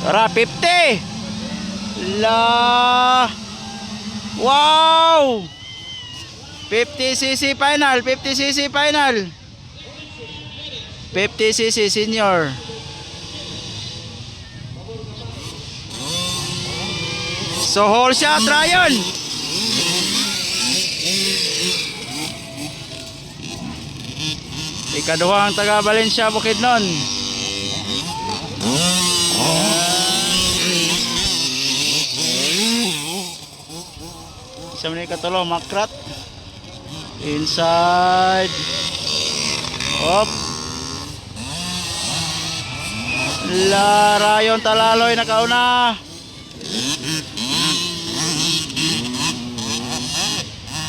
Tara, 50. La. Wow. 50cc final, 50cc final. 50cc senior. So whole shot, Ryan. Ikaduhang taga Valencia, Bukidnon. Isa man ikatulo, Makrat. Inside. Op. La, Rayon Talaloy nakauna.